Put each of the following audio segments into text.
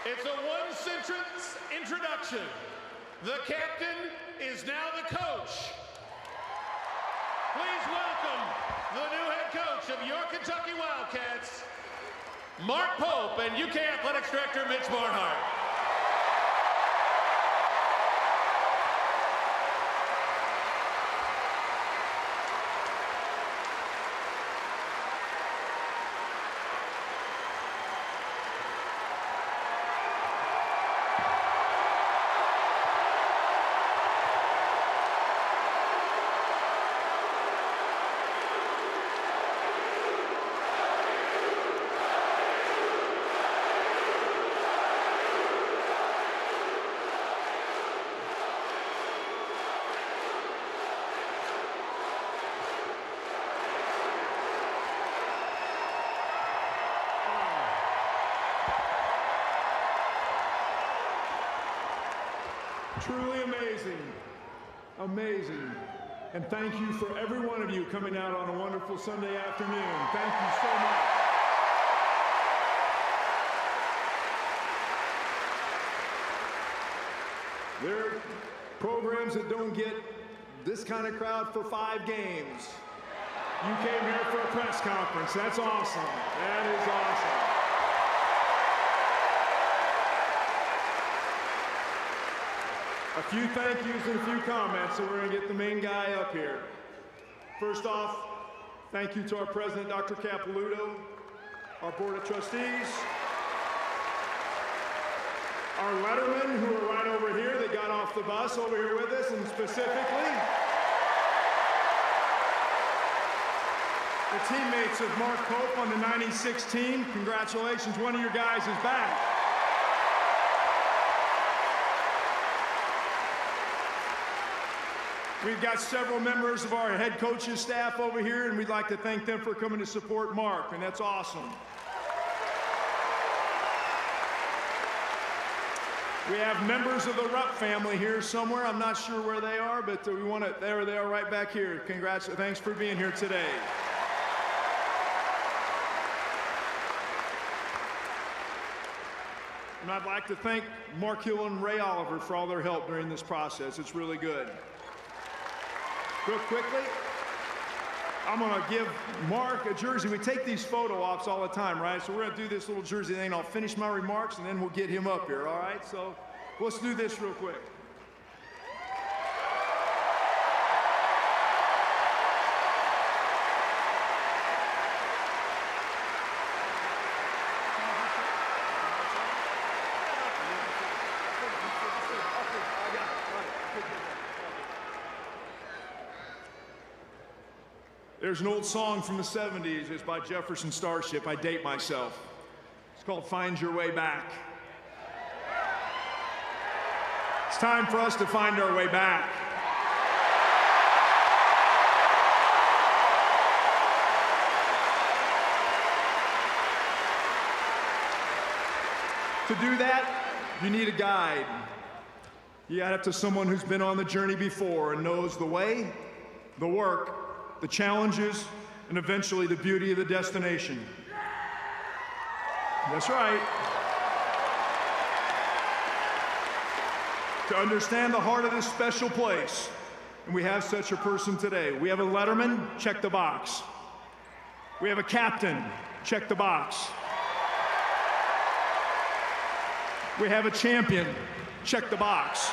It's a one-sentence introduction. The captain is now the coach. Please welcome the new head coach of your Kentucky Wildcats, Mark Pope, and UK Athletics Director Mitch Barnhart. Truly amazing, amazing. And thank you for every one of you coming out on a wonderful Sunday afternoon. Thank you so much. There are programs that don't get this kind of crowd for 5 games. You came here for a press conference. That's awesome. That is awesome. A few thank yous and a few comments, so we're going to get the main guy up here. First off, thank you to our president, Dr. Capilouto, our board of trustees, our lettermen who are right over here. They got off the bus over here with us, and specifically the teammates of Mark Pope on the 96 team. Congratulations, one of your guys is back. We've got several members of our head coach's staff over here, and we'd like to thank them for coming to support Mark, and that's awesome. We have members of the Rupp family here somewhere. I'm not sure where they are, but we want to, there they are right back here. Congrats, thanks for being here today. And I'd like to thank Mark Hill and Ray Oliver for all their help during this process. It's really good. Real quickly, I'm going to give Mark a jersey. We take these photo ops all the time, right? So we're going to do this little jersey thing. I'll finish my remarks, and then we'll get him up here, all right? So let's do this real quick. There's an old song from the 70s. It's by Jefferson Starship. I date myself. It's called Find Your Way Back. It's time for us to find our way back. To do that, you need a guide. You got it to someone who's been on the journey before and knows the way, the work, the challenges, and eventually the beauty of the destination. That's right. To understand the heart of this special place, and we have such a person today. We have a letterman, check the box. We have a captain, check the box. We have a champion, check the box.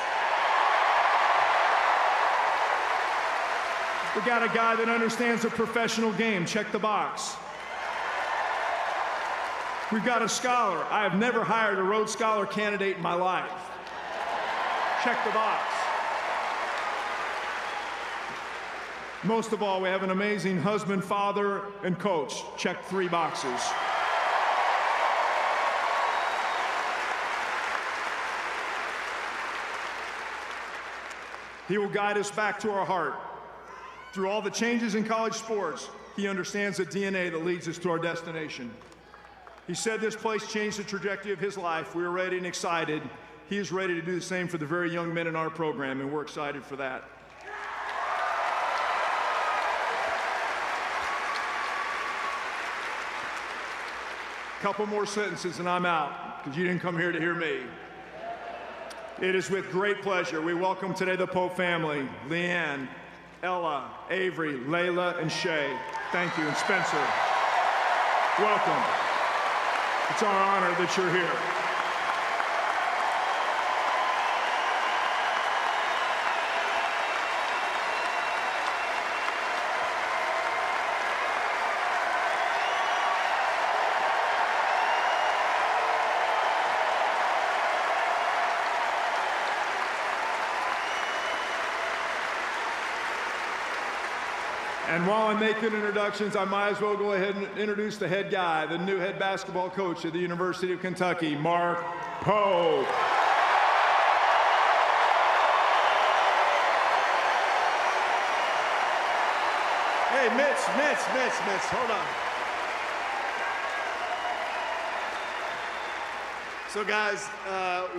We got a guy that understands the professional game. Check the box. We've got a scholar. I have never hired a Rhodes Scholar candidate in my life. Check the box. Most of all, we have an amazing husband, father, and coach. Check 3 boxes. He will guide us back to our heart. Through all the changes in college sports, he understands the DNA that leads us to our destination. He said this place changed the trajectory of his life. We are ready and excited. He is ready to do the same for the very young men in our program, and we're excited for that. Couple more sentences and I'm out, because you didn't come here to hear me. It is with great pleasure we welcome today the Pope family, Leanne, Ella, Avery, Layla, and Shay. Thank you, and Spencer. Welcome. It's our honor that you're here. And while I'm making introductions, I might as well go ahead and introduce the head guy, the new head basketball coach at the University of Kentucky, Mark Pope. Hey, Mitch, hold on. So guys,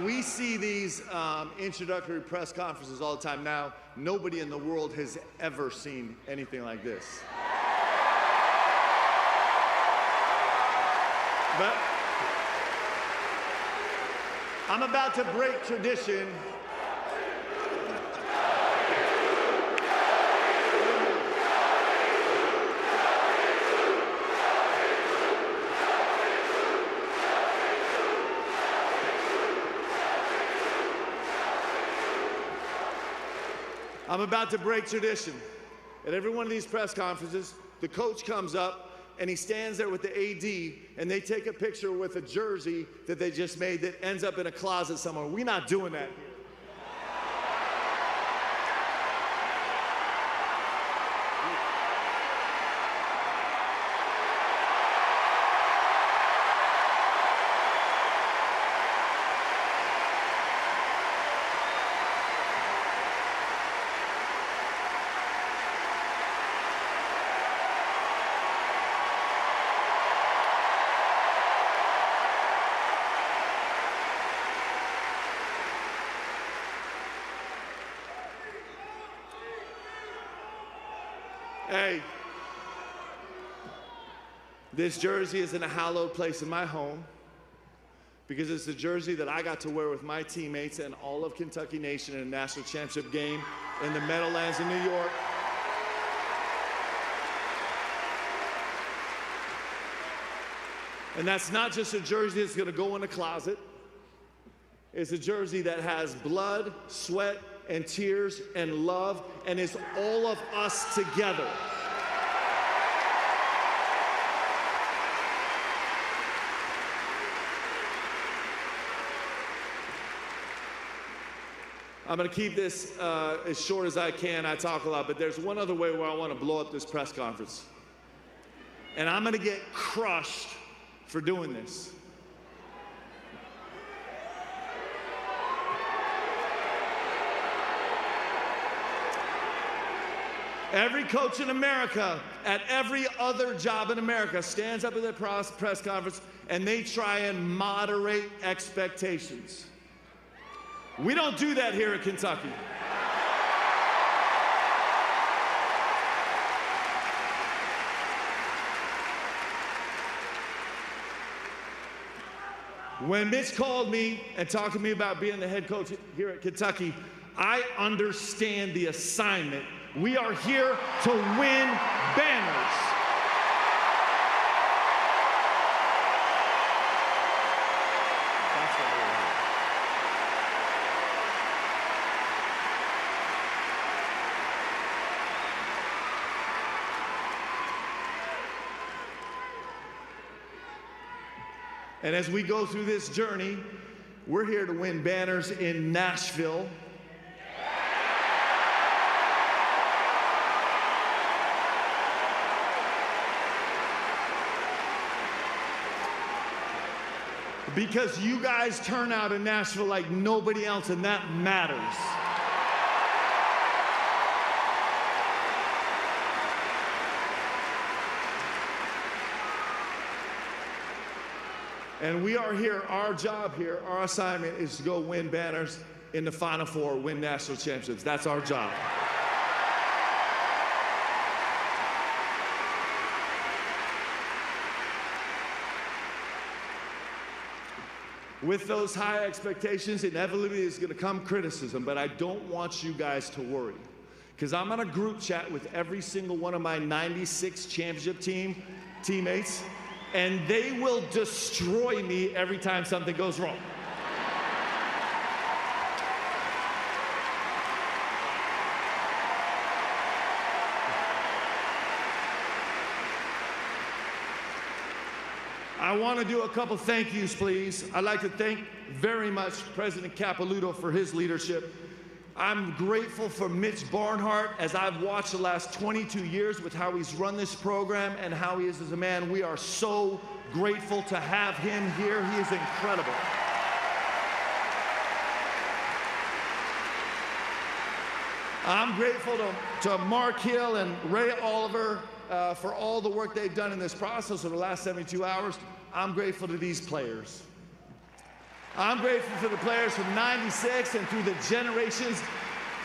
we see these introductory press conferences all the time now. Nobody in the world has ever seen anything like this. But I'm about to break tradition. I'm about to break tradition. At every one of these press conferences, the coach comes up and he stands there with the AD and they take a picture with a jersey that they just made that ends up in a closet somewhere. We're not doing that here. Hey, this jersey is in a hallowed place in my home because it's the jersey that I got to wear with my teammates and all of Kentucky Nation in a national championship game in the Meadowlands in New York. And that's not just a jersey that's going to go in a closet. It's a jersey that has blood, sweat, and tears and love, and it's all of us together. I'm going to keep this as short as I can. I talk a lot, but there's one other way where I want to blow up this press conference. And I'm going to get crushed for doing this. Every coach in America, at every other job in America, stands up at their press conference and they try and moderate expectations. We don't do that here at Kentucky. When Mitch called me and talked to me about being the head coach here at Kentucky, I understand the assignment. We are here to win banners. That's what we're here. And as we go through this journey, we're here to win banners in Nashville. Because you guys turn out in Nashville like nobody else, and that matters. And we are here, our job here, our assignment is to go win banners in the Final Four, win national championships. That's our job. With those high expectations, inevitably is going to come criticism, but I don't want you guys to worry. Because I'm on a group chat with every single one of my 96 championship teammates, and they will destroy me every time something goes wrong. I want to do a couple thank yous, please. I'd like to thank very much President Capilouto for his leadership. I'm grateful for Mitch Barnhart, as I've watched the last 22 years with how he's run this program and how he is as a man. We are so grateful to have him here. He is incredible. I'm grateful to Mark Hill and Ray Oliver for all the work they've done in this process over the last 72 hours. I'm grateful to these players. I'm grateful for the players from '96 and through the generations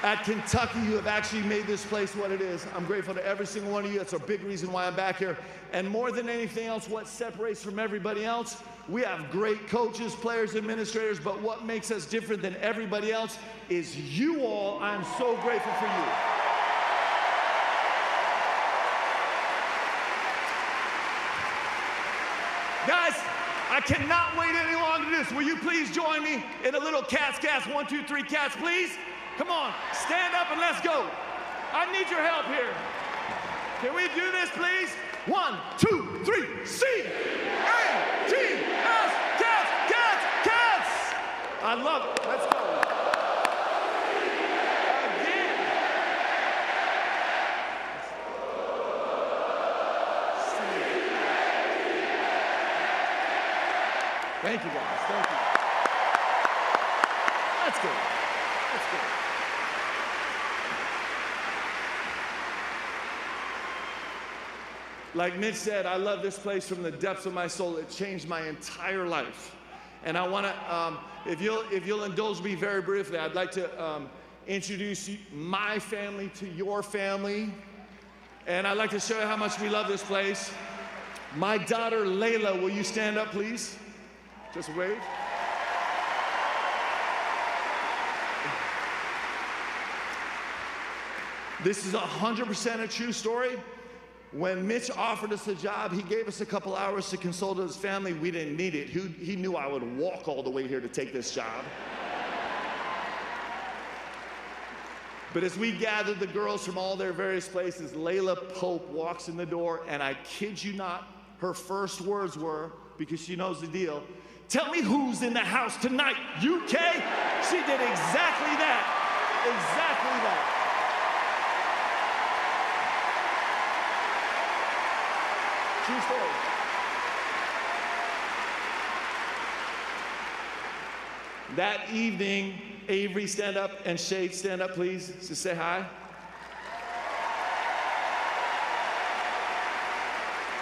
at Kentucky who have actually made this place what it is. I'm grateful to every single one of you. That's a big reason why I'm back here. And more than anything else, what separates from everybody else, we have great coaches, players, administrators, but what makes us different than everybody else is you all. I'm so grateful for you. Guys, I cannot wait any longer to this. Will you please join me in a little cats? 1, 2, 3, cats, please. Come on, stand up and let's go. I need your help here. Can we do this, please? 1, 2, 3, C-A-T-S, cats, cats, cats. I love it. Let's go. Thank you, guys. Thank you. That's good. That's good. Like Mitch said, I love this place from the depths of my soul. It changed my entire life. And I want to, if you'll indulge me very briefly, I'd like to introduce my family to your family. And I'd like to show you how much we love this place. My daughter, Layla, will you stand up, please? Just wave. This is 100% a true story. When Mitch offered us a job, he gave us a couple hours to consult with his family. We didn't need it. He knew I would walk all the way here to take this job. But as we gathered the girls from all their various places, Layla Pope walks in the door, and I kid you not, her first words were, because she knows the deal, "Tell me who's in the house tonight, UK?" She did exactly that. Exactly that. True story. That evening, Avery, stand up, and Shade, stand up, please. Just say hi.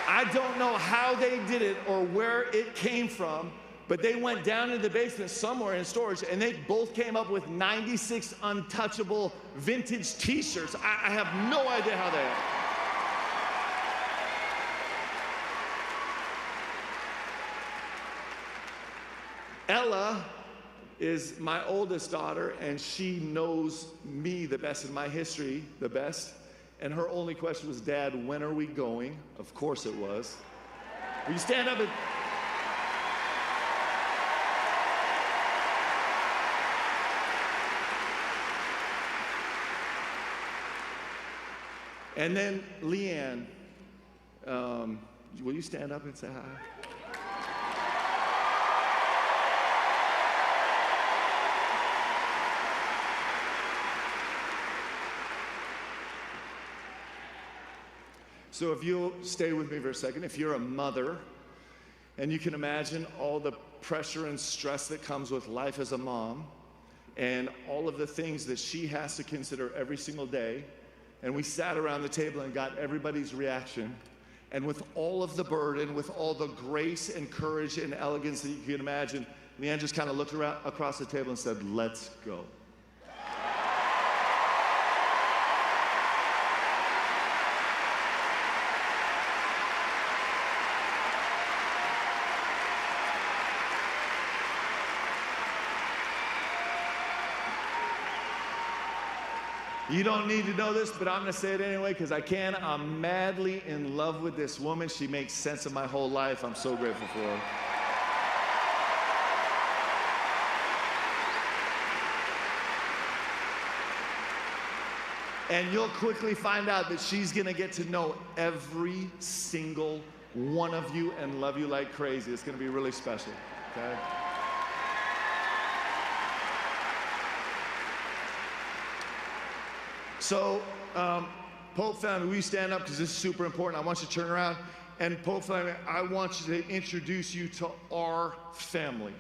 I don't know how they did it or where it came from, but they went down in the basement somewhere in storage, and they both came up with 96 untouchable vintage t-shirts. I have no idea how they are. Ella is my oldest daughter, and she knows me the best in my history, the best. And her only question was, "Dad, when are we going?" Of course it was. Will you stand up and... And then Leanne, will you stand up and say hi? So if you'll stay with me for a second, if you're a mother, and you can imagine all the pressure and stress that comes with life as a mom, and all of the things that she has to consider every single day, and we sat around the table and got everybody's reaction, and with all of the burden, with all the grace and courage and elegance that you can imagine, Leanne just kind of looked around across the table and said, "Let's go." You don't need to know this, but I'm going to say it anyway because I can. I'm madly in love with this woman. She makes sense of my whole life. I'm so grateful for her. And you'll quickly find out that she's going to get to know every single one of you and love you like crazy. It's going to be really special, okay? So, Pope family, will you stand up because this is super important. I want you to turn around. And Pope family, I want you to introduce you to our family.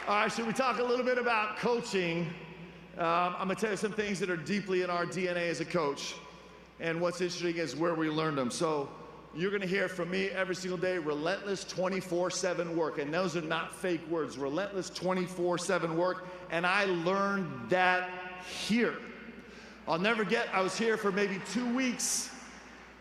All right, should we talk a little bit about coaching? I'm going to tell you some things that are deeply in our DNA as a coach. And what's interesting is where we learned them. So you're going to hear from me every single day, relentless 24/7 work. And those are not fake words, relentless 24/7 work. And I learned that here. I'll never forget, I was here for maybe 2 weeks.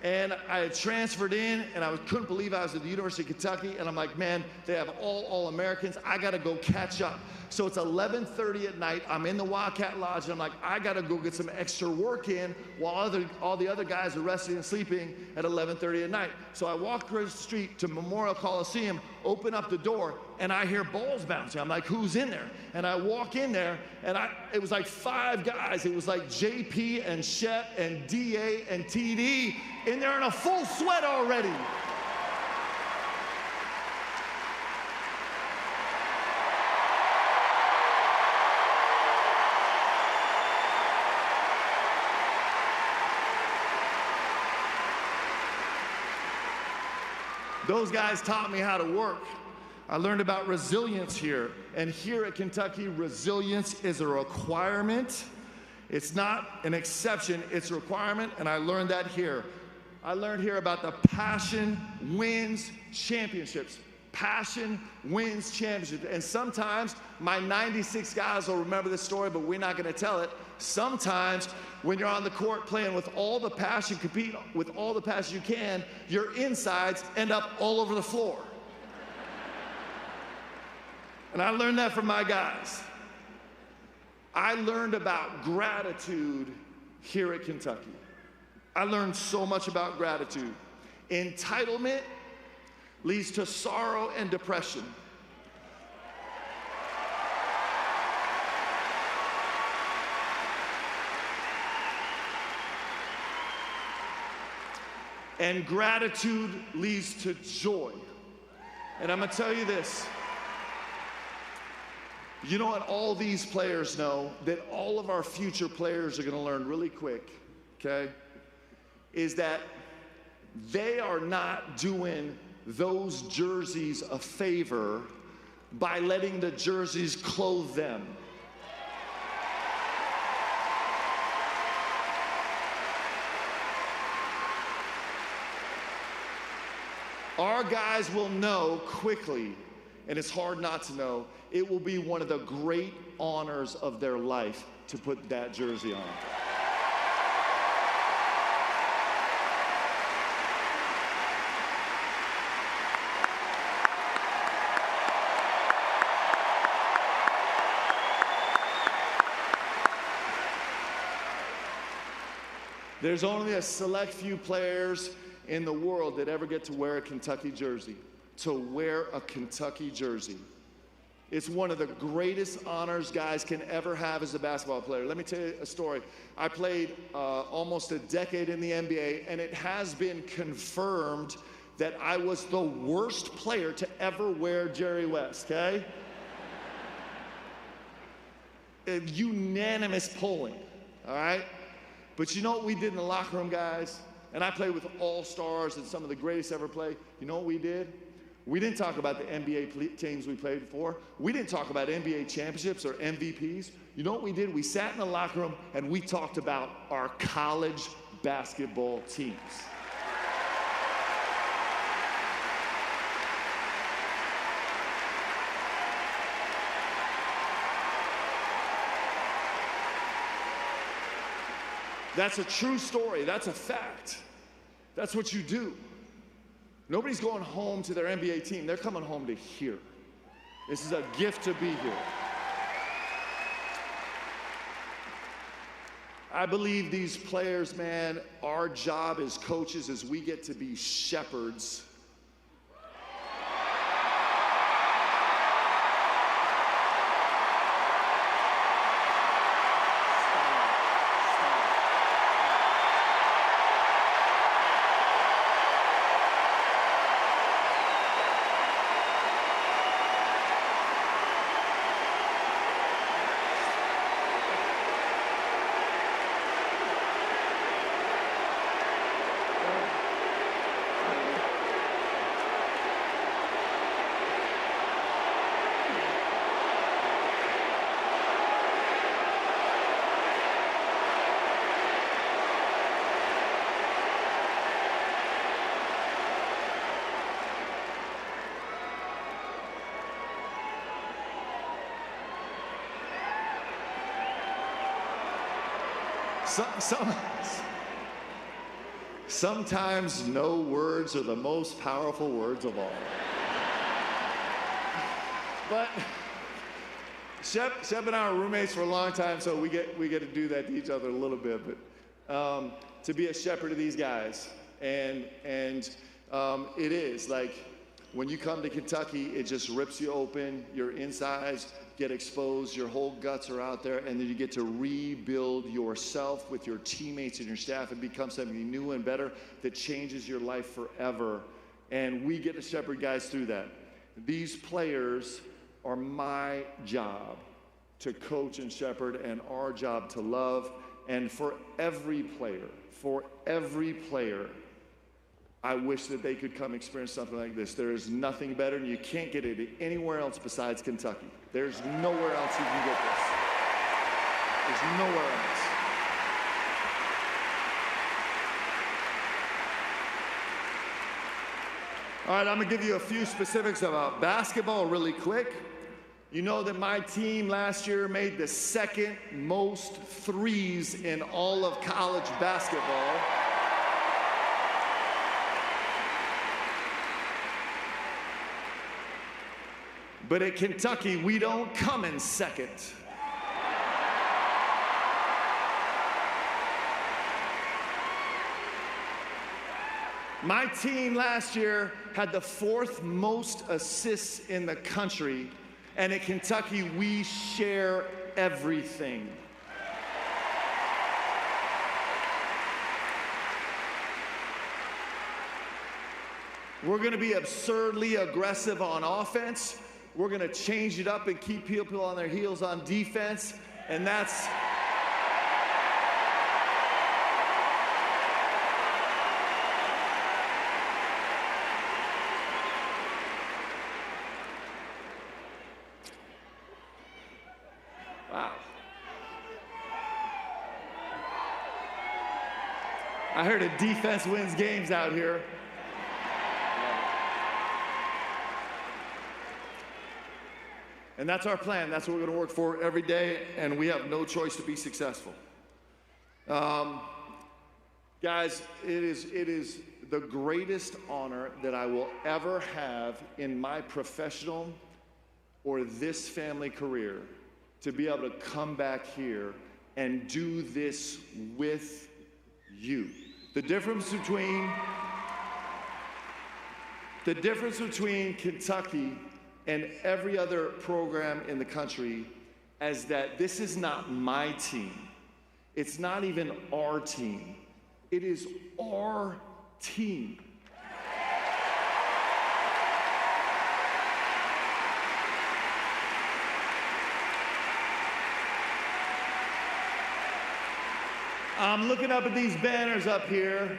And I had transferred in, and I couldn't believe I was at the University of Kentucky. And I'm like, man, they have all Americans. I got to go catch up. So it's 11:30 at night. I'm in the Wildcat Lodge, and I'm like, I got to go get some extra work in while all the other guys are resting and sleeping at 11:30 at night. So I walk across the street to Memorial Coliseum, open up the door, and I hear balls bouncing. I'm like, who's in there? And I walk in there, and it was like 5 guys. It was like JP and Shep and DA and TD in there in a full sweat already. Those guys taught me how to work. I learned about resilience here. And here at Kentucky, resilience is a requirement. It's not an exception, it's a requirement, and I learned that here. I learned here about the passion wins championships. Passion wins championships. And sometimes my 96 guys will remember this story, but we're not going to tell it. Sometimes when you're on the court playing with all the passion, compete with all the passion you can, your insides end up all over the floor. And I learned that from my guys. I learned about gratitude here at Kentucky. I learned so much about gratitude. Entitlement leads to sorrow and depression. And gratitude leads to joy. And I'm going to tell you this. You know what all these players know that all of our future players are going to learn really quick, okay? Is that they are not doing those jerseys a favor by letting the jerseys clothe them. Our guys will know quickly, and it's hard not to know, it will be one of the great honors of their life to put that jersey on. There's only a select few players in the world that ever get to wear a Kentucky jersey. To wear a Kentucky jersey. It's one of the greatest honors guys can ever have as a basketball player. Let me tell you a story. I played almost a decade in the NBA, and it has been confirmed that I was the worst player to ever wear Jerry West, okay? Unanimous polling, all right? But you know what we did in the locker room, guys? And I played with all-stars and some of the greatest ever played. You know what we did? We didn't talk about the NBA teams we played for. We didn't talk about NBA championships or MVPs. You know what we did? We sat in the locker room and we talked about our college basketball teams. That's a true story. That's a fact. That's what you do. Nobody's going home to their NBA team. They're coming home to here. This is a gift to be here. I believe these players, man, our job as coaches is we get to be shepherds. Sometimes no words are the most powerful words of all. But Shep and I are roommates for a long time, so we get to do that to each other a little bit. But to be a shepherd of these guys, and it is like when you come to Kentucky, it just rips you open. Your insides get exposed, your whole guts are out there, and then you get to rebuild yourself with your teammates and your staff and become something new and better that changes your life forever. And we get to shepherd guys through that. These players are my job to coach and shepherd, and our job to love. And for every player, I wish that they could come experience something like this. There is nothing better, and you can't get it anywhere else besides Kentucky. There's nowhere else you can get this. There's nowhere else. All right, I'm gonna give you a few specifics about basketball really quick. You know that my team last year made the second most threes in all of college basketball. But at Kentucky, we don't come in second. My team last year had the 4th most assists in the country, and at Kentucky, we share everything. We're gonna be absurdly aggressive on offense. We're gonna change it up and keep people on their heels on defense, and that's wow. I heard a defense wins games out here. And that's our plan. That's what we're going to work for every day, and we have no choice to be successful. Guys, it is the greatest honor that I will ever have in my professional or this family career to be able to come back here and do this with you. The difference between Kentucky and every other program in the country is that this is not my team. It's not even our team. It is our team. I'm looking up at these banners up here.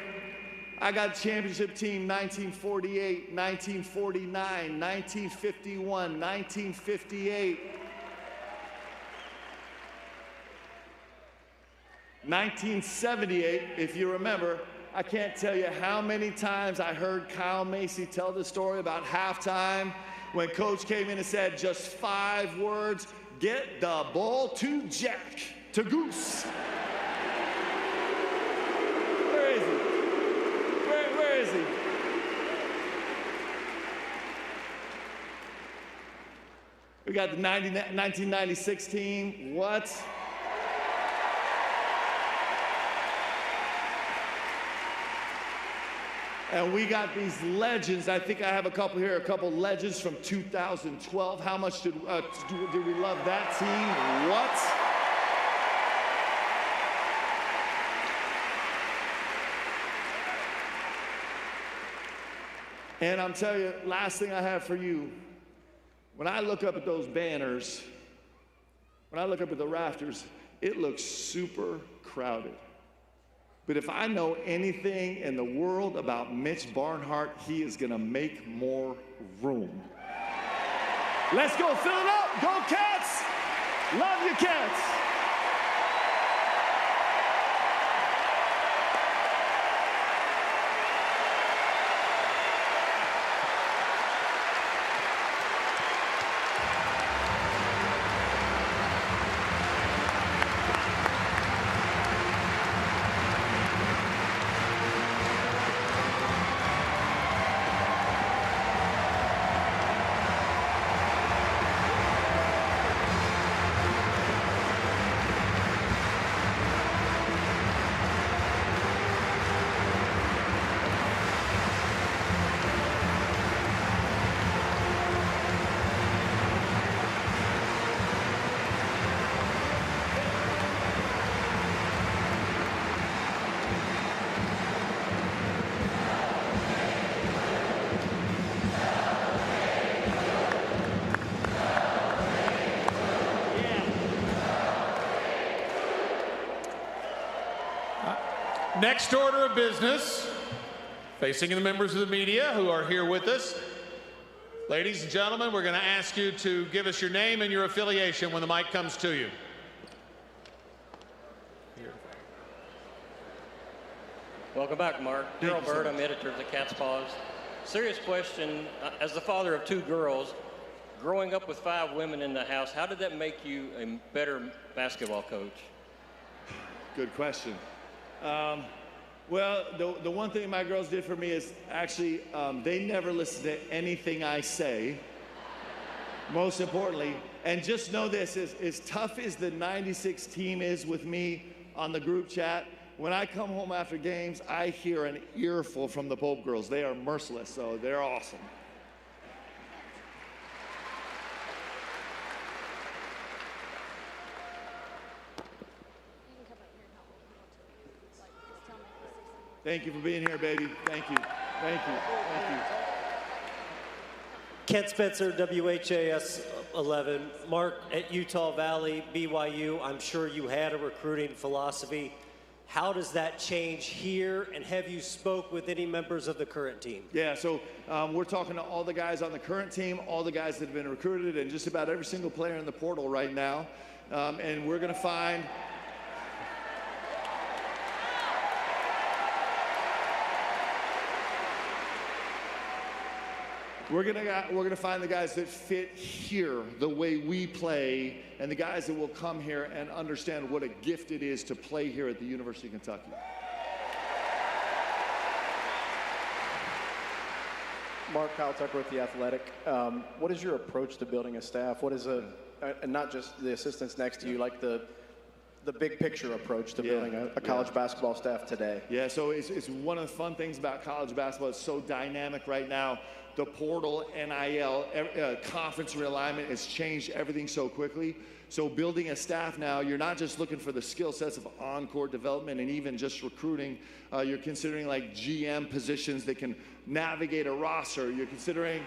I got championship team 1948, 1949, 1951, 1958, 1978, if you remember. I can't tell you how many times I heard Kyle Macy tell the story about halftime when Coach came in and said just 5 words, get the ball to Jack, to Goose. is he? We got the 1996 team. What? And we got these legends. I think I have a couple here, a couple legends from 2012. How much did we love that team? What? And I'm telling you, last thing I have for you, when I look up at those banners, when I look up at the rafters, it looks super crowded. But if I know anything in the world about Mitch Barnhart, he is gonna make more room. Let's go, fill it up, go Cats! Love you, Cats! Next order of business, facing the members of the media who are here with us. Ladies and gentlemen, we're going to ask you to give us your name and your affiliation when the mic comes to you. Welcome back, Mark. Daryl Bird, I'm editor of the Cat's Paws. Serious question, as the father of 2 girls, growing up with 5 women in the house, how did that make you a better basketball coach? Good question. Well, the one thing my girls did for me is actually they never listen to anything I say, most importantly. And just know this, as tough as the 96 team is with me on the group chat, when I come home after games, I hear an earful from the Pope girls. They are merciless, so they're awesome. Thank you for being here, baby. Thank you. Thank you. Thank you. Kent Spencer, WHAS 11. Mark, at Utah Valley, BYU, I'm sure you had a recruiting philosophy. How does that change here, and have you spoke with any members of the current team? Yeah, so we're talking to all the guys on the current team, all the guys that have been recruited, and just about every single player in the portal right now. And we're going to find... We're gonna find the guys that fit here, the way we play, and the guys that will come here and understand what a gift it is to play here at the University of Kentucky. Mark, Kyle Tucker with The Athletic. What is your approach to building a staff? What is and not just the assistants next to you, like the big picture approach to building a college basketball staff today? Yeah, so it's one of the fun things about college basketball. It's so dynamic right now. The portal, NIL, conference realignment has changed everything so quickly. So building a staff now, you're not just looking for the skill sets of on-court development and even just recruiting. You're considering like GM positions that can navigate a roster. You're considering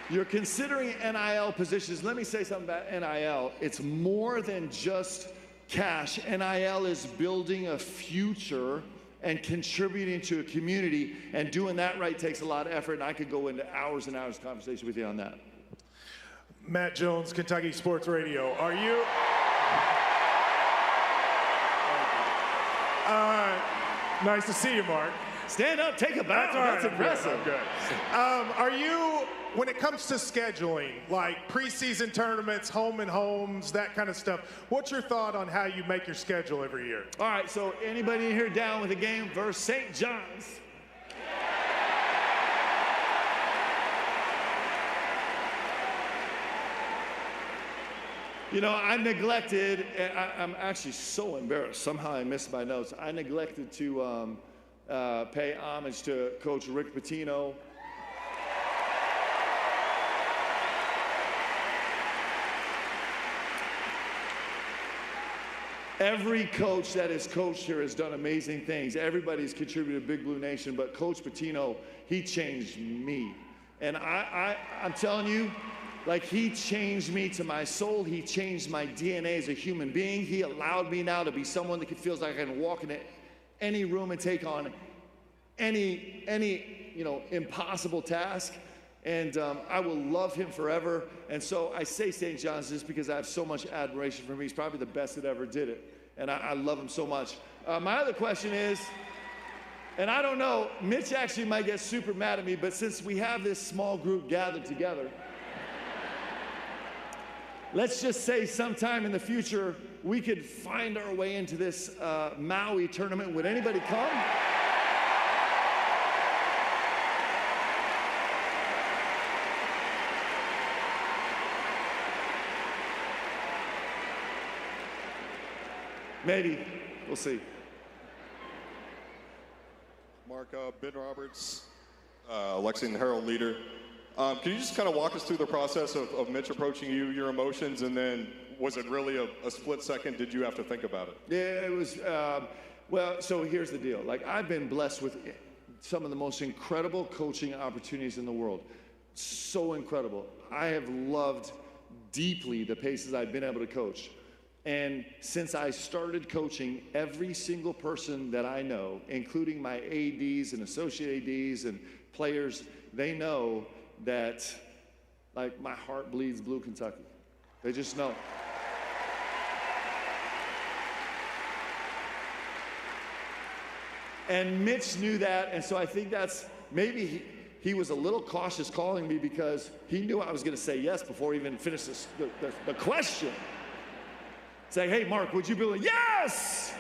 NIL positions. Let me say something about NIL. It's more than just cash. NIL is building a future and contributing to a community, and doing that right takes a lot of effort, and I could go into hours and hours of conversation with you on that. Matt Jones, Kentucky Sports Radio. Are you... Nice to see you, Mark. Stand up, take a bow. That's impressive. I'm good. Are you when it comes to scheduling, like preseason tournaments, home and homes, that kind of stuff, what's your thought on how you make your schedule every year? All right, so anybody in here down with the game versus St. John's? You know, I neglected, and I'm actually so embarrassed. Somehow I missed my notes. I neglected to pay homage to Coach Rick Pitino. Every coach that has coached here has done amazing things. Everybody's contributed to Big Blue Nation, but Coach Pitino, he changed me. And I'm telling you, like, he changed me to my soul. He changed my DNA as a human being. He allowed me now to be someone that feels like I can walk into any room and take on any impossible task. And I will love him forever. And so I say St. John's just because I have so much admiration for him. He's probably the best that ever did it. And I love him so much. My other question is, and I don't know, Mitch actually might get super mad at me, but since we have this small group gathered together, let's just say sometime in the future, we could find our way into this Maui tournament. Would anybody come? Maybe. We'll see. Mark, Ben Roberts, Lexington Herald leader. Can you just kind of walk us through the process of Mitch approaching you, your emotions, and then was it really a split second? Did you have to think about it? Yeah, it was, well, so here's the deal. Like, I've been blessed with some of the most incredible coaching opportunities in the world. So incredible. I have loved deeply the paces I've been able to coach. And since I started coaching, every single person that I know, including my ADs and associate ADs and players, they know that, like, my heart bleeds blue Kentucky. They just know. And Mitch knew that, and so I think that's, maybe he was a little cautious calling me because he knew I was going to say yes before he even finished the question. Say, hey, Mark, would you be like, yes?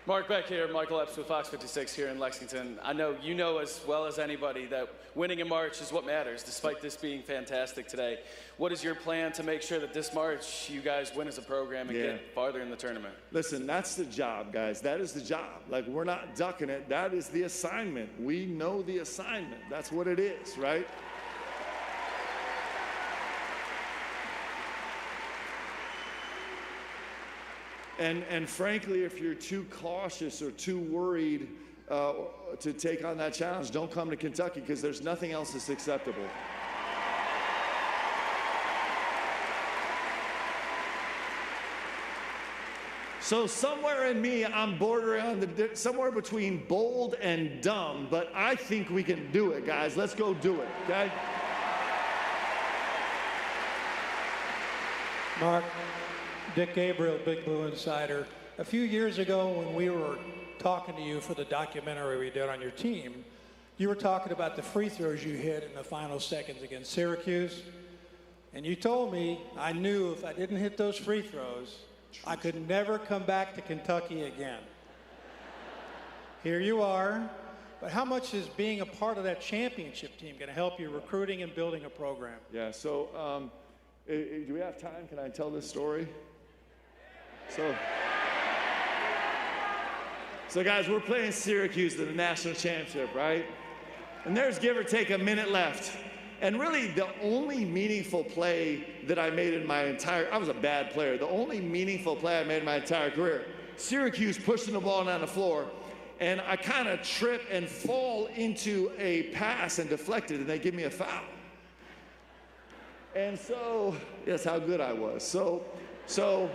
Mark Beck here, Michael Epps with Fox 56 here in Lexington. I know you know as well as anybody that winning in March is what matters, despite this being fantastic today. What is your plan to make sure that this March you guys win as a program and get farther in the tournament? Listen, that's the job, guys. That is the job. Like, we're not ducking it. That is the assignment. We know the assignment. That's what it is, right? And frankly, if you're too cautious or too worried to take on that challenge, don't come to Kentucky because there's nothing else that's acceptable. So somewhere in me, I'm bordering on somewhere between bold and dumb, but I think we can do it, guys. Let's go do it, okay? Mark. Dick Gabriel, Big Blue Insider. A few years ago when we were talking to you for the documentary we did on your team, you were talking about the free throws you hit in the final seconds against Syracuse. And you told me I knew if I didn't hit those free throws, I could never come back to Kentucky again. Here you are. But how much is being a part of that championship team going to help you recruiting and building a program? Yeah, so do we have time? Can I tell this story? So guys, we're playing Syracuse in the national championship, right? And there's give or take a minute left. And really the only meaningful play that I made in my I was a bad player. The only meaningful play I made in my entire career, Syracuse pushing the ball down the floor, and I kind of trip and fall into a pass and deflected, and they give me a foul. And so, that's how good I was. So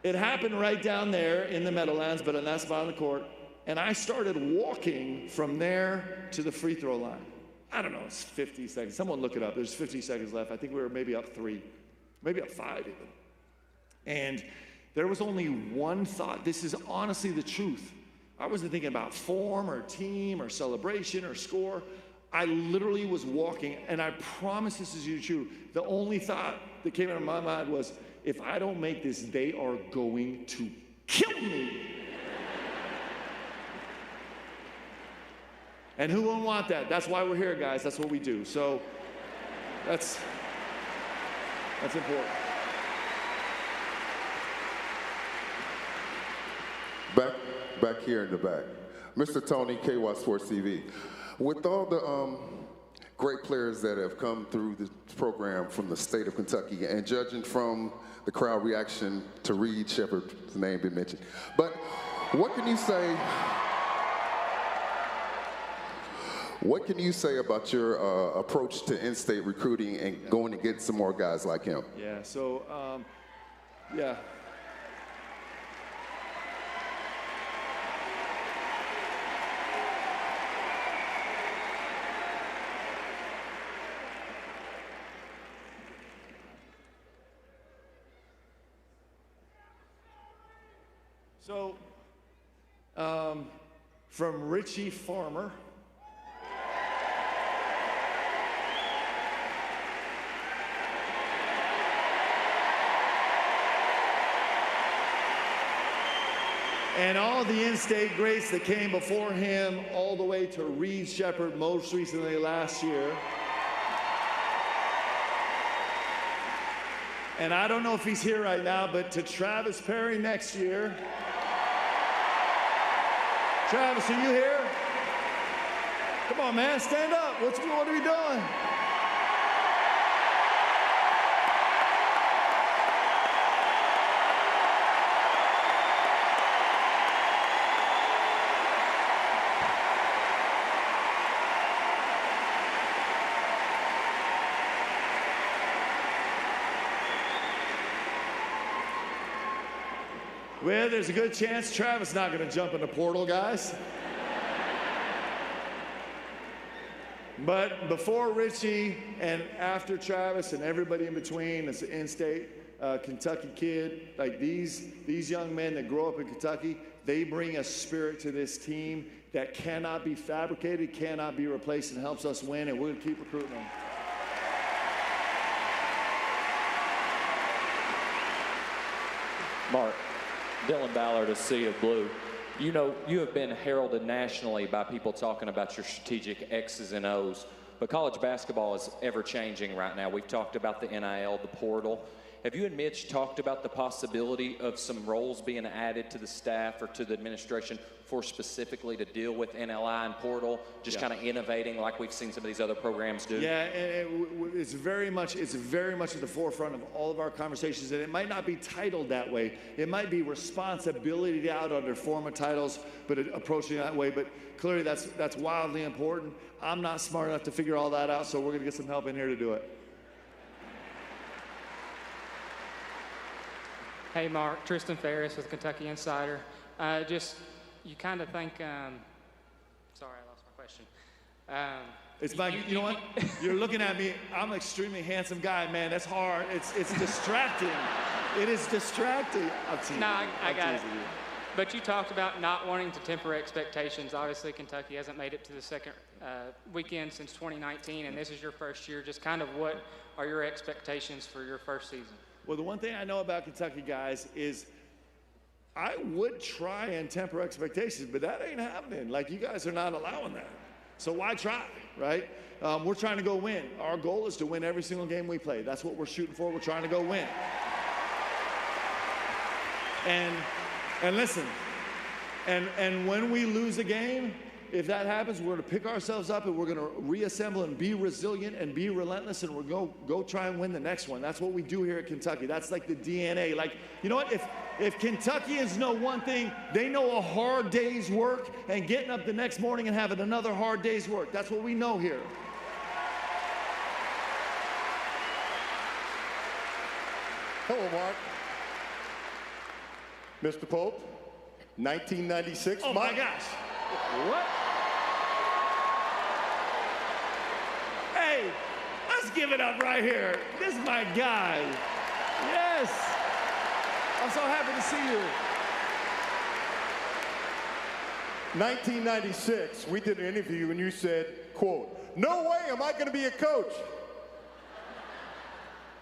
it happened right down there in the Meadowlands, but on that spot on the court. And I started walking from there to the free throw line. I don't know, it's 50 seconds. Someone look it up. There's 50 seconds left. I think we were maybe up 3, maybe up 5 even. And there was only one thought. This is honestly the truth. I wasn't thinking about form or team or celebration or score. I literally was walking, and I promise this is true. The only thought that came out of my mind was, if I don't make this, they are going to kill me. And who won't want that? That's why we're here, guys. That's what we do. So that's important. Back here in the back, Mr. Tony, KY Sports TV. With all the great players that have come through this program from the state of Kentucky, and judging from the crowd reaction to Reed Shepherd's name being mentioned, but what can you say? What can you say about your approach to in-state recruiting and going to get some more guys like him? Yeah. So, yeah. So, from Richie Farmer. And all the in-state greats that came before him, all the way to Reed Shepherd, most recently last year. And I don't know if he's here right now, but to Travis Perry next year. Travis, are you here? Come on, man, stand up. What are we doing? Well, there's a good chance Travis not going to jump in the portal, guys. But before Richie and after Travis and everybody in between, it's an in-state Kentucky kid. Like these young men that grow up in Kentucky, they bring a spirit to this team that cannot be fabricated, cannot be replaced, and helps us win, and we're going to keep recruiting them. Mark, Dylan Ballard, A Sea of Blue. You know, you have been heralded nationally by people talking about your strategic X's and O's, but college basketball is ever-changing right now. We've talked about the NIL, the portal. Have you and Mitch talked about the possibility of some roles being added to the staff or to the administration for specifically to deal with NLI and portal, just kind of innovating like we've seen some of these other programs do? Yeah, and it's very much at the forefront of all of our conversations, and it might not be titled that way. It might be responsibility out under former titles, but approaching it that way. But clearly that's wildly important. I'm not smart enough to figure all that out, so we're going to get some help in here to do it. Hey, Mark, Tristan Ferris with Kentucky Insider. You kind of think, sorry, I lost my question. It's like, you know what? You're looking at me. I'm an extremely handsome guy, man. That's hard. It's distracting. It is distracting. I got it. But you talked about not wanting to temper expectations. Obviously, Kentucky hasn't made it to the second weekend since 2019, and this is your first year. Just kind of what are your expectations for your first season? Well, the one thing I know about Kentucky, guys, is I would try and temper expectations, but that ain't happening. Like, you guys are not allowing that. So why try, right? We're trying to go win. Our goal is to win every single game we play. That's what we're shooting for. We're trying to go win. And listen, and when we lose a game, if that happens, we're going to pick ourselves up and we're going to reassemble and be resilient and be relentless, and we're go try and win the next one. That's what we do here at Kentucky. That's like the DNA. Like, you know what? If Kentuckians know one thing, they know a hard day's work and getting up the next morning and having another hard day's work. That's what we know here. Hello, Mark. Mr. Pope, 1996. Oh, my gosh. What? Hey, let's give it up right here. This is my guy. Yes. I'm so happy to see you. 1996, we did an interview and you said, quote, "No way am I going to be a coach."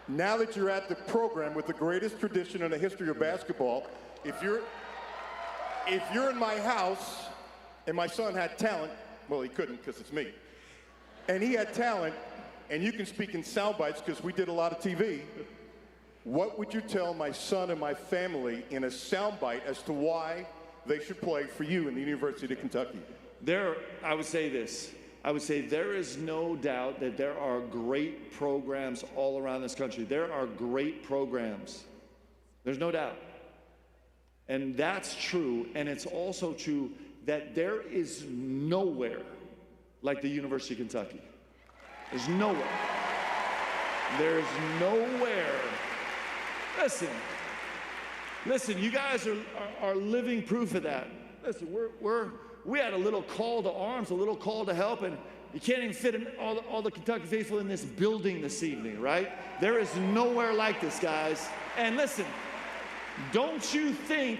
Now that you're at the program with the greatest tradition in the history of basketball, if you're in my house and my son had talent, well, he couldn't because it's me, and he had talent, and you can speak in sound bites because we did a lot of TV, what would you tell my son and my family in a sound bite as to why they should play for you in the University of Kentucky? I would say this. I would say there is no doubt that there are great programs all around this country. There are great programs. There's no doubt. And that's true. And it's also true that there is nowhere like the University of Kentucky. There's nowhere. There's nowhere. Listen, you guys are living proof of that. Listen, we had a little call to arms, a little call to help, and you can't even fit in all the Kentucky faithful in this building this evening, right? There is nowhere like this, guys. And listen, don't you think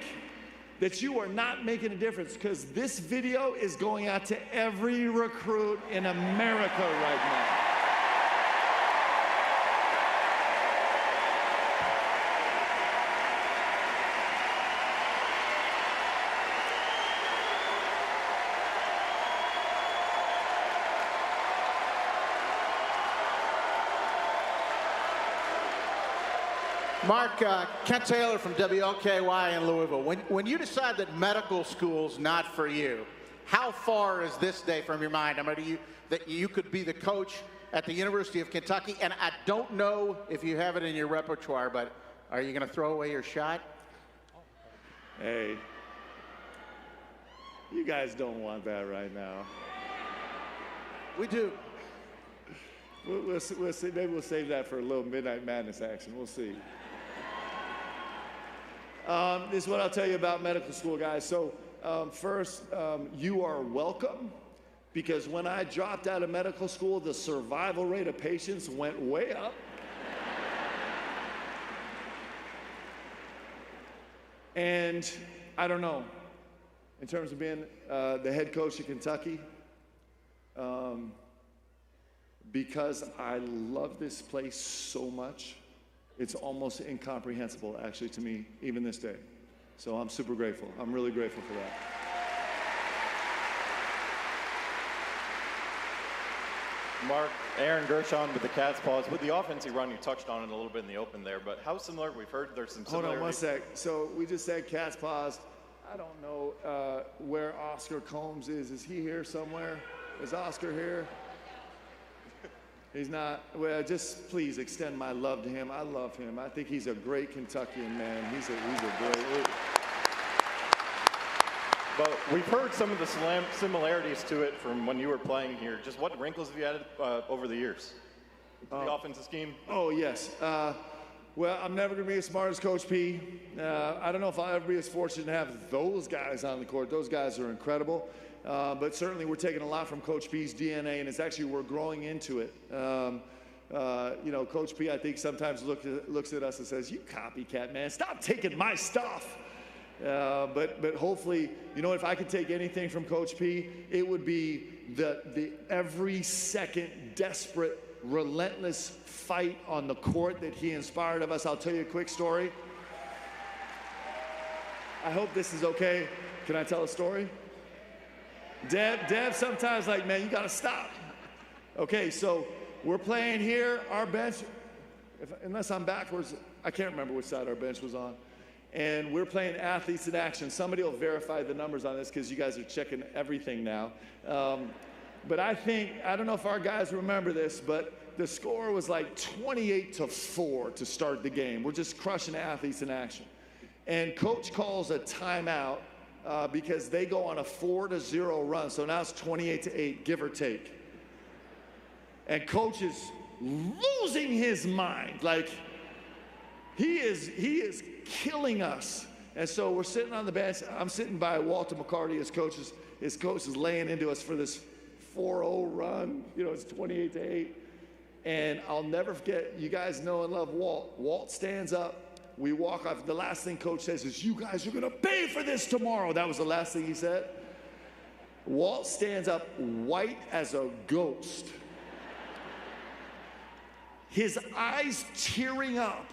that you are not making a difference, because this video is going out to every recruit in America right now. Mark, Kent Taylor from WLKY in Louisville. When you decide that medical school's not for you, how far is this day from your mind? I mean, that you could be the coach at the University of Kentucky, and I don't know if you have it in your repertoire, but are you going to throw away your shot? Hey, you guys don't want that right now. We do. We'll see. Maybe we'll save that for a little Midnight Madness action. We'll see. This is what I'll tell you about medical school, guys. So first, you are welcome, because when I dropped out of medical school, the survival rate of patients went way up. And I don't know, in terms of being the head coach of Kentucky, because I love this place so much, it's almost incomprehensible, actually, to me, even this day. So I'm super grateful. I'm really grateful for that. Mark, Aaron Gershon with the Cat's Paws. With the offense you run, you touched on it a little bit in the open there, but how similar? We've heard there's some similarities. Hold on one sec. So we just said Cat's Paws. I don't know where Oscar Combs is. Is he here somewhere? Is Oscar here? He's not. Well, just please extend my love to him. I love him. I think he's a great Kentuckian, man. He's a great. But we've heard some of the similarities to it from when you were playing here. Just what wrinkles have you added over the years to the offensive scheme? Oh, yes. Well, I'm never going to be as smart as Coach P. I don't know if I'll ever be as fortunate to have those guys on the court. Those guys are incredible. But certainly we're taking a lot from Coach P's DNA, and it's actually, we're growing into it. You know, Coach P, I think, sometimes looks at us and says, "You copycat, man. Stop taking my stuff." But hopefully, you know, if I could take anything from Coach P, it would be the every second desperate, relentless fight on the court that he inspired of us. I'll tell you a quick story. I hope this is okay. Can I tell a story? Deb sometimes like, man, you gotta stop. Okay, so we're playing here, our bench, unless I'm backwards, I can't remember which side our bench was on. And we're playing athletes in action. Somebody will verify the numbers on this because you guys are checking everything now. But I don't know if our guys remember this, but the score was like 28-4 to start the game. We're just crushing athletes in action. And coach calls a timeout because they go on a 4-0 run. So now it's 28-8, give or take. And coach is losing his mind. Like, he is killing us. And so we're sitting on the bench. I'm sitting by Walter McCarty, his coach is laying into us for this 4-0 run. You know, it's 28-8. And I'll never forget, you guys know and love Walt. Walt stands up. We walk off. The last thing coach says is, "You guys are going to pay for this tomorrow." That was the last thing he said. Walt stands up white as a ghost. His eyes tearing up.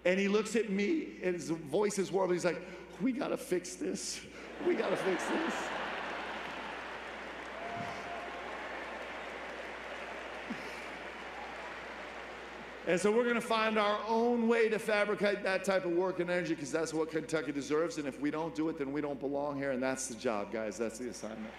And he looks at me, and his voice is warm. He's like, we gotta fix this. We gotta fix this. And so we're gonna find our own way to fabricate that type of work and energy, because that's what Kentucky deserves. And if we don't do it, then we don't belong here. And that's the job, guys. That's the assignment.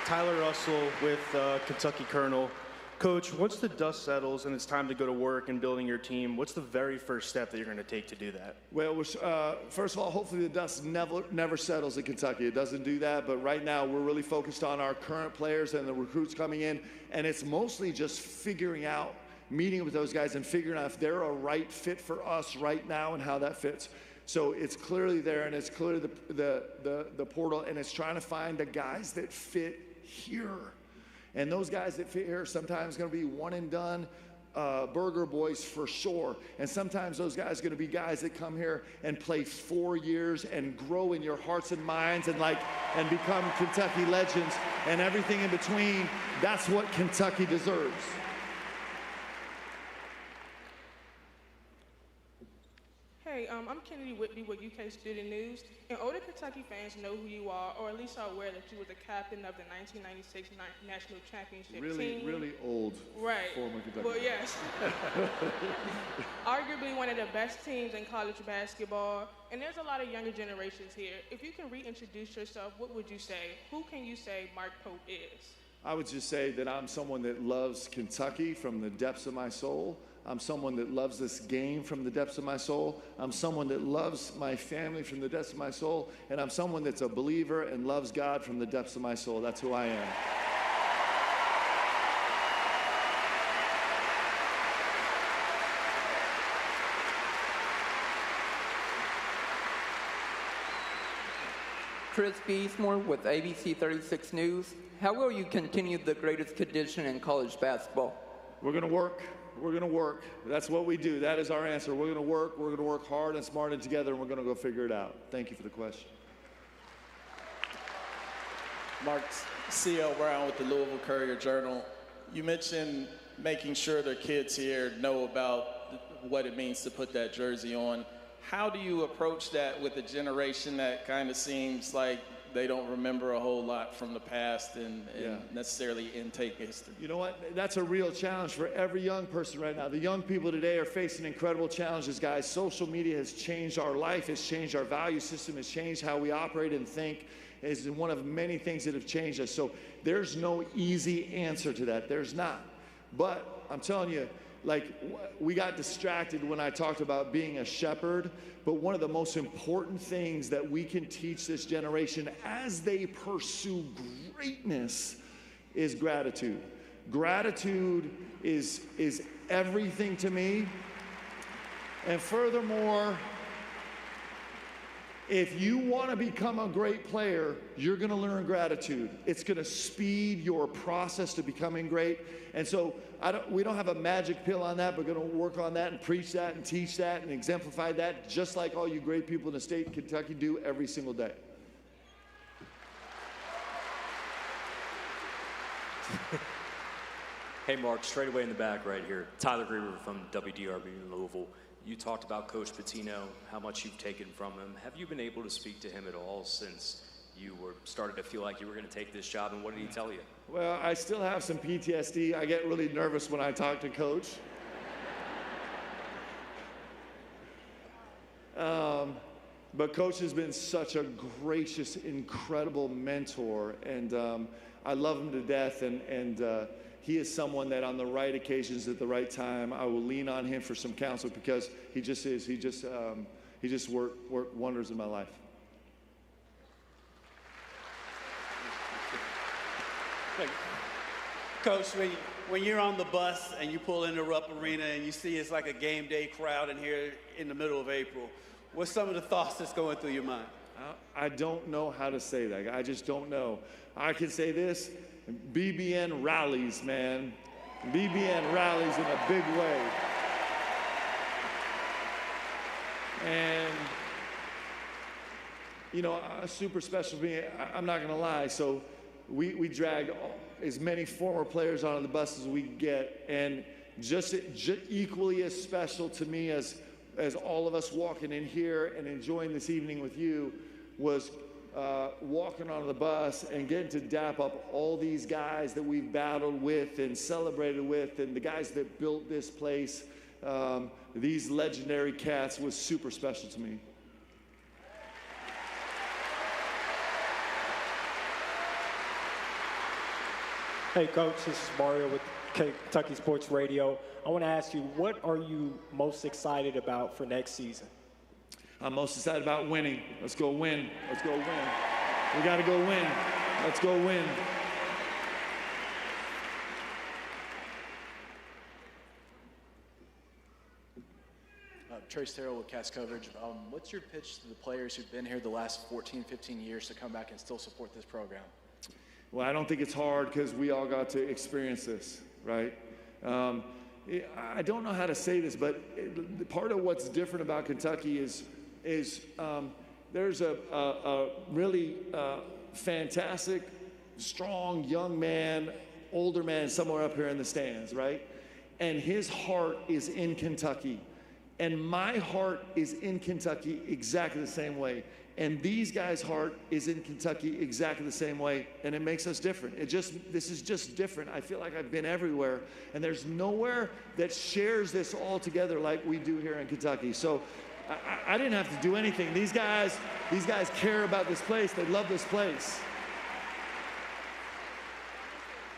Tyler Russell with Kentucky Colonel. Coach, once the dust settles and it's time to go to work and building your team, what's the very first step that you're going to take to do that? Well, first of all, hopefully the dust never settles in Kentucky. It doesn't do that, but right now we're really focused on our current players and the recruits coming in, and it's mostly just figuring out, meeting with those guys and figuring out if they're a right fit for us right now and how that fits. So it's clearly there, and it's clearly the portal, and it's trying to find the guys that fit here. And those guys that fit here are sometimes going to be one and done burger boys for sure. And sometimes those guys are going to be guys that come here and play 4 years and grow in your hearts and minds and become Kentucky legends and everything in between. That's what Kentucky deserves. Hey, I'm Kennedy Whitby with UK Student News, and older Kentucky fans know who you are, or at least are aware that you were the captain of the 1996 National Championship team. Really old former Kentucky. Well, yes. Arguably one of the best teams in college basketball, and there's a lot of younger generations here. If you can reintroduce yourself, what would you say? Who can you say Mark Pope is? I would just say that I'm someone that loves Kentucky from the depths of my soul. I'm someone that loves this game from the depths of my soul. I'm someone that loves my family from the depths of my soul. And I'm someone that's a believer and loves God from the depths of my soul. That's who I am. Chris Beesmore with ABC 36 News. How will you continue the greatest tradition in college basketball? We're going to work. We're going to work. That's what we do. That is our answer. We're going to work. We're going to work hard and smart and together, and we're going to go figure it out. Thank you for the question. Mark, C.L. Brown with the Louisville Courier-Journal. You mentioned making sure the kids here know about what it means to put that jersey on. How do you approach that with a generation that kind of seems like they don't remember a whole lot from the past and necessarily intake history? You know what? That's a real challenge for every young person right now. The young people today are facing incredible challenges, guys. Social media has changed our life, has changed our value system, has changed how we operate and think. It's one of many things that have changed us. So there's no easy answer to that. There's not. But I'm telling you, like, we got distracted when I talked about being a shepherd, but one of the most important things that we can teach this generation as they pursue greatness is gratitude. Gratitude is everything to me. And furthermore, if you want to become a great player, you're going to learn gratitude. It's going to speed your process to becoming great. And so we don't have a magic pill on that. We're going to work on that and preach that and teach that and exemplify that, just like all you great people in the state of Kentucky do every single day. Hey, Mark, straight away in the back right here. Tyler Grieber from WDRB in Louisville. You talked about Coach Pitino, how much you've taken from him. Have you been able to speak to him at all since you started to feel like you were going to take this job, and what did he tell you? Well, I still have some PTSD. I get really nervous when I talk to Coach. But Coach has been such a gracious, incredible mentor, and I love him to death, and he is someone that on the right occasions at the right time, I will lean on him for some counsel, because he just worked wonders in my life. Coach, when you're on the bus and you pull into Rupp Arena and you see it's like a game day crowd in here in the middle of April, what's some of the thoughts that's going through your mind? I don't know how to say that. I just don't know. I can say this. BBN rallies, man. BBN rallies in a big way. super special to me. I'm not going to lie. So we drag as many former players onto the bus as we get, and just equally as special to me as all of us walking in here and enjoying this evening with you was walking onto the bus and getting to dap up all these guys that we've battled with and celebrated with, and the guys that built this place. These legendary cats was super special to me. Hey, Coach, this is Mario with Kentucky Sports Radio. I want to ask you, what are you most excited about for next season? I'm most excited about winning. Let's go win. Let's go win. We got to go win. Let's go win. Trace Terrell with Cast Coverage. What's your pitch to the players who've been here the last 14, 15 years to come back and still support this program? Well, I don't think it's hard because we all got to experience this, right? I don't know how to say this, but part of what's different about Kentucky is there's a really fantastic, strong young man, older man somewhere up here in the stands, right? And his heart is in Kentucky. And my heart is in Kentucky exactly the same way. And these guys' heart is in Kentucky exactly the same way. And it makes us different. This is just different. I feel like I've been everywhere. And there's nowhere that shares this all together like we do here in Kentucky. So I didn't have to do anything. These guys care about this place. They love this place.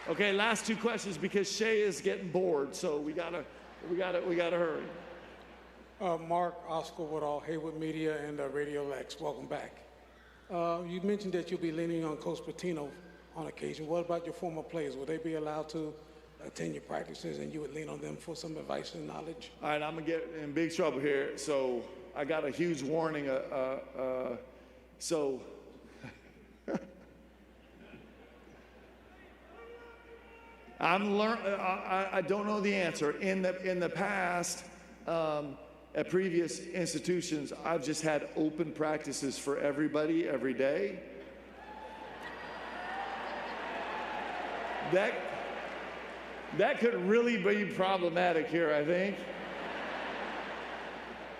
Okay, last two questions because Shay is getting bored. So we gotta hurry. Mark Oscar Woodall, Haywood Media and Radio Lex, welcome back. You mentioned that you'll be leaning on Coach Pitino on occasion. What about your former players? Will they be allowed to attend your practices and you would lean on them for some advice and knowledge? All right, I'm gonna get in big trouble here. So I got a huge warning. I don't know the answer. In the past, at previous institutions, I've just had open practices for everybody every day. That could really be problematic here, I think.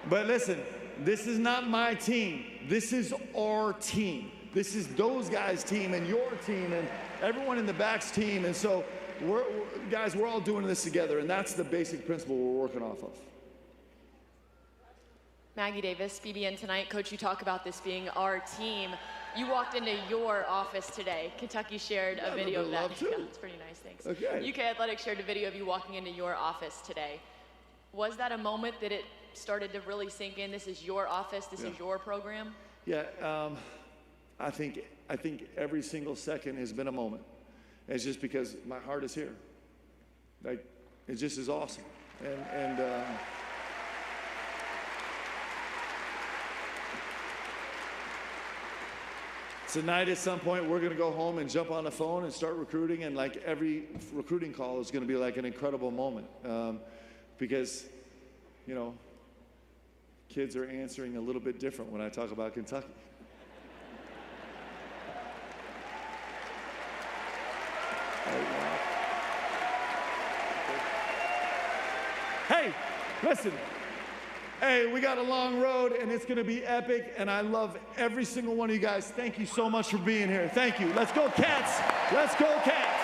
But listen, this is not my team. This is our team. This is those guys' team and your team and everyone in the back's team. And so, we're all doing this together, and that's the basic principle we're working off of. Maggie Davis, BBN Tonight. Coach, you talk about this being our team. You walked into your office today. Kentucky shared a video of that. Yeah, it's pretty nice, thanks. Okay. UK Athletics shared a video of you walking into your office today. Was that a moment that it started to really sink in? This is your office. This is your program. Yeah, I think every single second has been a moment. It's just because my heart is here. Like, it just is awesome. And tonight at some point we're going to go home and jump on the phone and start recruiting, and like every recruiting call is going to be like an incredible moment because, you know, kids are answering a little bit different when I talk about Kentucky. Hey, listen. Hey, we got a long road, and it's going to be epic, and I love every single one of you guys. Thank you so much for being here. Thank you. Let's go, Cats. Let's go, Cats.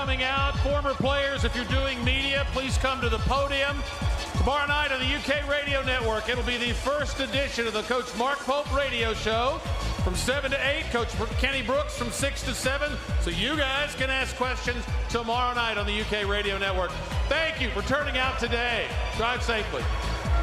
coming out. Former players, if you're doing media, please come to the podium. Tomorrow night on the UK Radio Network, it'll be the first edition of the Coach Mark Pope Radio Show from 7 to 8. Coach Kenny Brooks from 6 to 7. So you guys can ask questions tomorrow night on the UK Radio Network. Thank you for turning out today. Drive safely.